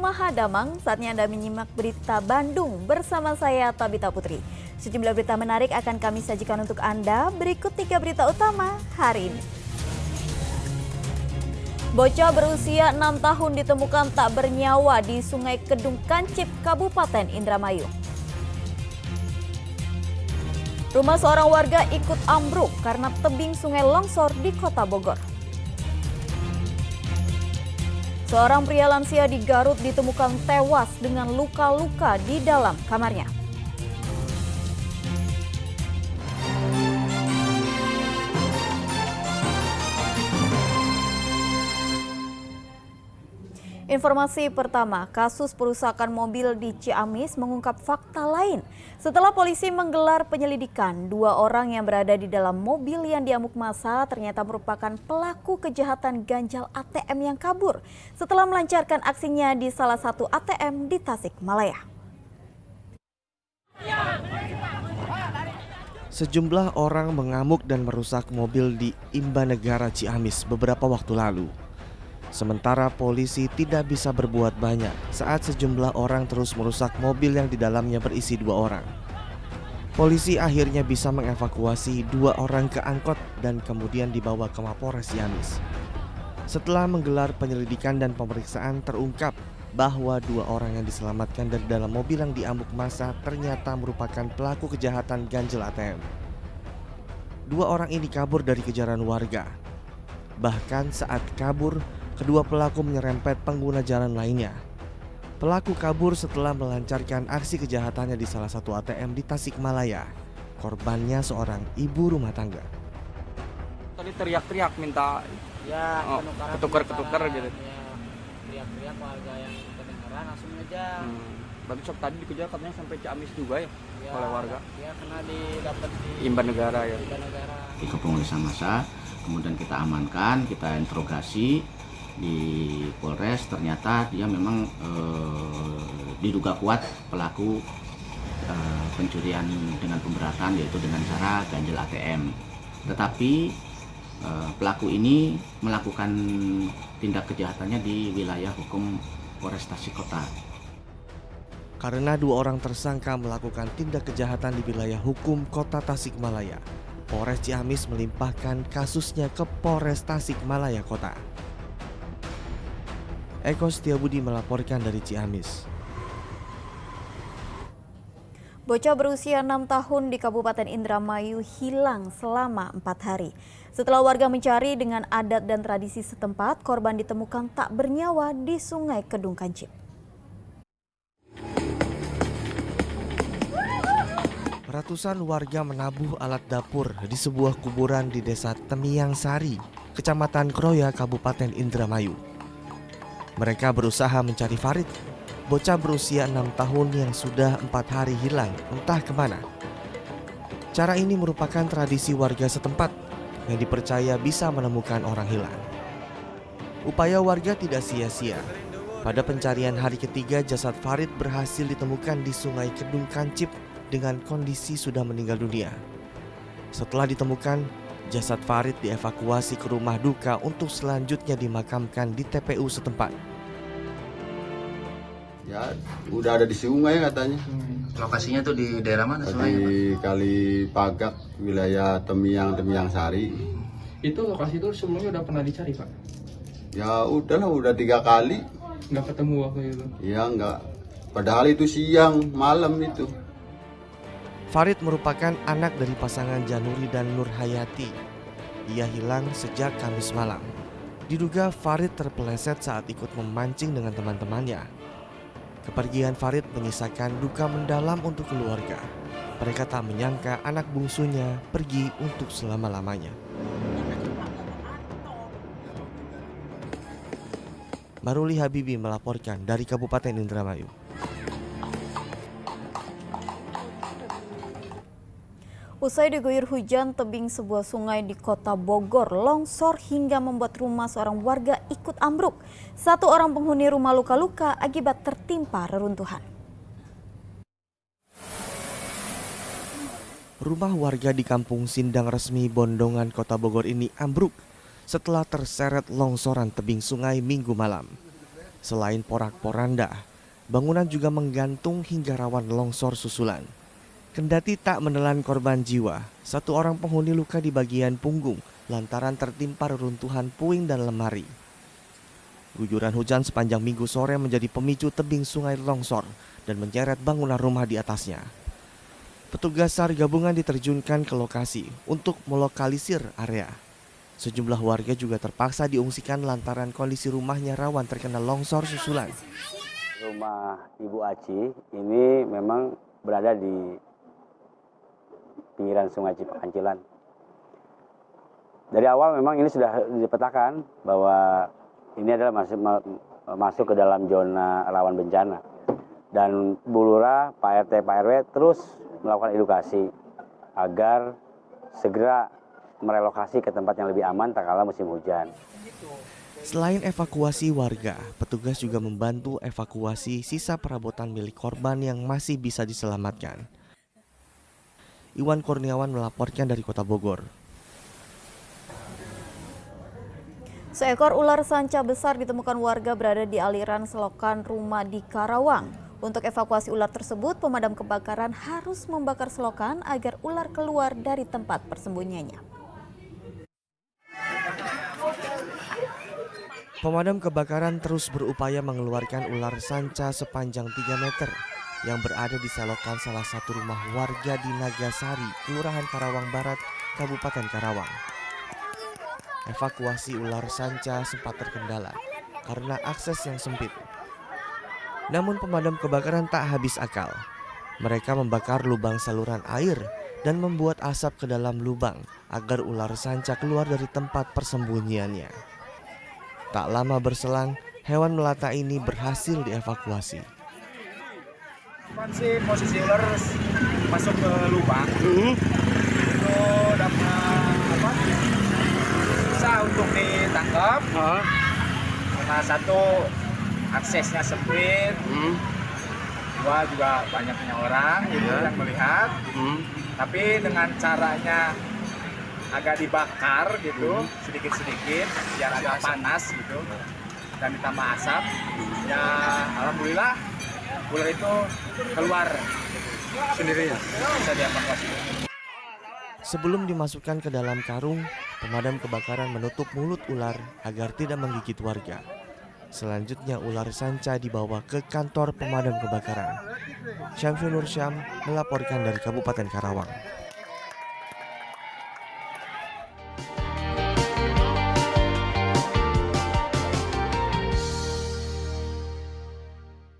Mahadamang, saatnya Anda menyimak berita Bandung bersama saya Tabita Putri. Sejumlah berita menarik akan kami sajikan untuk Anda, berikut 3 berita utama hari ini. Bocah berusia 6 tahun ditemukan tak bernyawa di Sungai Kedung Kancip, Kabupaten Indramayu. Rumah seorang warga ikut ambruk karena tebing sungai longsor di Kota Bogor. Seorang pria lansia di Garut ditemukan tewas dengan luka-luka di dalam kamarnya. Informasi pertama, kasus perusakan mobil di Ciamis mengungkap fakta lain. Setelah polisi menggelar penyelidikan, 2 orang yang berada di dalam mobil yang diamuk massa ternyata merupakan pelaku kejahatan ganjal ATM yang kabur setelah melancarkan aksinya di salah satu ATM di Tasikmalaya. Sejumlah orang mengamuk dan merusak mobil di Imbanegara Ciamis beberapa waktu lalu. Sementara polisi tidak bisa berbuat banyak saat sejumlah orang terus merusak mobil yang di dalamnya berisi 2 orang. Polisi akhirnya bisa mengevakuasi 2 orang ke angkot dan kemudian dibawa ke Mapolres Ciamis. Setelah menggelar penyelidikan dan pemeriksaan, terungkap bahwa 2 orang yang diselamatkan dari dalam mobil yang diamuk massa ternyata merupakan pelaku kejahatan ganjil ATM. 2 orang ini kabur dari kejaran warga. Bahkan saat kabur, kedua pelaku menyerempet pengguna jalan lainnya. Pelaku kabur setelah melancarkan aksi kejahatannya di salah satu ATM di Tasikmalaya. Korbannya seorang ibu rumah tangga. Tadi teriak-teriak minta ketukar gitu. Ya, teriak-teriak warga yang kedengeran langsung ngejar. Berarti tadi dikejar katanya sampai Ciamis juga ya, oleh warga. Ya kena didapat di Imbanegara ya. Dikepung oleh massa, kemudian kita amankan, kita interogasi di Polres. Ternyata dia memang diduga kuat pelaku pencurian dengan pemberatan, yaitu dengan cara ganjil ATM. Tetapi pelaku ini melakukan tindak kejahatannya di wilayah hukum Polres Tasikota. Karena 2 orang tersangka melakukan tindak kejahatan di wilayah hukum Kota Tasikmalaya, Polres Ciamis melimpahkan kasusnya ke Polres Tasikmalaya Kota. Eko Setiabudi melaporkan dari Ciamis. Bocah berusia 6 tahun di Kabupaten Indramayu hilang selama 4 hari. Setelah warga mencari dengan adat dan tradisi setempat, korban ditemukan tak bernyawa di Sungai Kedung Kancip. Ratusan warga menabuh alat dapur di sebuah kuburan di Desa Temiyang Sari, Kecamatan Kroya, Kabupaten Indramayu. Mereka berusaha mencari Farid, bocah berusia 6 tahun yang sudah 4 hari hilang entah kemana. Cara ini merupakan tradisi warga setempat yang dipercaya bisa menemukan orang hilang. Upaya warga tidak sia-sia. Pada pencarian hari ketiga, jasad Farid berhasil ditemukan di Sungai Kedung Kancip dengan kondisi sudah meninggal dunia. Setelah ditemukan, jasad Farid dievakuasi ke rumah duka untuk selanjutnya dimakamkan di TPU setempat. Ya, udah ada di sungai katanya. Lokasinya tuh di daerah mana Di Kali Pagak, wilayah Temiyang Sari. Itu lokasi itu sebelumnya udah pernah dicari, Pak? Ya udahlah, udah 3 kali. Nggak ketemu waktu itu? Ya enggak. Padahal itu siang, malam itu. Farid merupakan anak dari pasangan Januri dan Nur Hayati. Ia hilang sejak Kamis malam. Diduga Farid terpeleset saat ikut memancing dengan teman-temannya. Kepergian Farid menyisakan duka mendalam untuk keluarga. Mereka tak menyangka anak bungsunya pergi untuk selama-lamanya. Maruli Habibi melaporkan dari Kabupaten Indramayu. Usai diguyur hujan, tebing sebuah sungai di Kota Bogor longsor hingga membuat rumah seorang warga ikut ambruk. 1 orang penghuni rumah luka-luka akibat tertimpa reruntuhan. Rumah warga di Kampung Sindang Resmi Bondongan, Kota Bogor ini ambruk setelah terseret longsoran tebing sungai Minggu malam. Selain porak-poranda, bangunan juga menggantung hingga rawan longsor susulan. Kendati tak menelan korban jiwa, satu orang penghuni luka di bagian punggung lantaran tertimpa reruntuhan puing dan lemari. Guguran hujan sepanjang Minggu sore menjadi pemicu tebing sungai longsor dan menyeret bangunan rumah di atasnya. Petugas SAR gabungan diterjunkan ke lokasi untuk melokalisir area. Sejumlah warga juga terpaksa diungsikan lantaran kondisi rumahnya rawan terkena longsor susulan. Rumah Ibu Aci ini memang berada di pinggiran Sungai Cipancilan. Dari awal memang ini sudah dipetakan bahwa ini adalah masuk ke dalam zona rawan bencana. Dan Bu Lurah, Pak RT, Pak RW terus melakukan edukasi agar segera merelokasi ke tempat yang lebih aman tak kala musim hujan. Selain evakuasi warga, petugas juga membantu evakuasi sisa perabotan milik korban yang masih bisa diselamatkan. Iwan Kurniawan melaporkan dari Kota Bogor. Seekor ular sanca besar ditemukan warga berada di aliran selokan rumah di Karawang. Untuk evakuasi ular tersebut, pemadam kebakaran harus membakar selokan agar ular keluar dari tempat persembunyiannya. Pemadam kebakaran terus berupaya mengeluarkan ular sanca sepanjang 3 meter yang berada di selokan salah satu rumah warga di Nagasari, Kelurahan Karawang Barat, Kabupaten Karawang. Evakuasi ular sanca sempat terkendala karena akses yang sempit. Namun pemadam kebakaran tak habis akal. Mereka membakar lubang saluran air dan membuat asap ke dalam lubang agar ular sanca keluar dari tempat persembunyiannya. Tak lama berselang, hewan melata ini berhasil dievakuasi. Posisi ular masuk ke lubang, itu dapat susah untuk ditangkap. Karena satu aksesnya sempit, dua juga banyaknya orang gitu yang melihat. Tapi dengan caranya agak dibakar gitu, sedikit-sedikit biar agak panas gitu, dan ditambah asap. Ya alhamdulillah ular itu keluar sendirinya, bisa dievakuasi. Sebelum dimasukkan ke dalam karung, pemadam kebakaran menutup mulut ular agar tidak menggigit warga. Selanjutnya ular sanca dibawa ke kantor pemadam kebakaran. Syamsul Nur Syam melaporkan dari Kabupaten Karawang.